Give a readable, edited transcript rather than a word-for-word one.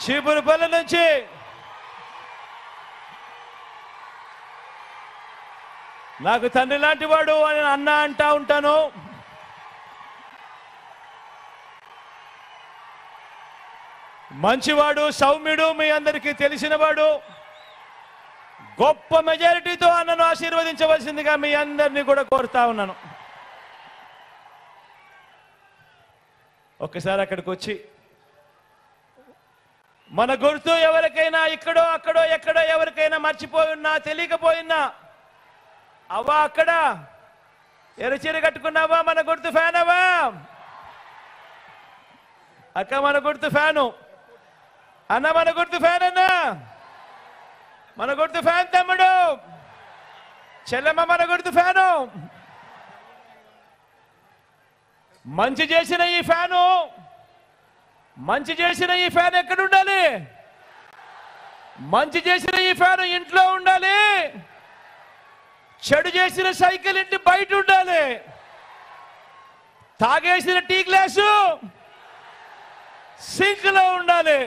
చీపురుపల్లి నుంచి నాకు తండ్రి లాంటి వాడు అని అన్న అంటా ఉంటాను. మంచివాడు, సౌమ్యుడు, మీ అందరికీ తెలిసినవాడు. గొప్ప మెజారిటీతో అన్నను ఆశీర్వదించవలసిందిగా మీ అందరినీ కూడా కోరుతా ఉన్నాను. ఒక్కసారి అక్కడికి వచ్చి మన గుర్తు ఎవరికైనా ఇక్కడో అక్కడో ఎక్కడో ఎవరికైనా మర్చిపోయినా తెలియకపోయినా, అవ్వా అక్కడ ఎర్రచీర కట్టుకున్నావా, మన గుర్తు ఫ్యాన్ అవ్వా, అక్క మన గుర్తు ఫ్యాను, అన్న మన గుర్తు ఫ్యాన్, అన్న మన గుర్తు ఫ్యాన్, తమ్ముడు చెల్లెమ్మ మన గుర్తు ఫ్యాను. మంచి చేసిన ఈ ఫ్యాను, మంచి చేసిన ఈ ఫ్యాన్ ఎక్కడ ఉండాలి? మంచి చేసిన ఈ ఫ్యాన్ ఇంట్లో ఉండాలి. చెడు చేసిన సైకిల్ ఇంటి బయట ఉండాలి. తాగేసిన టీ గ్లాసు సింక్ లో ఉండాలి.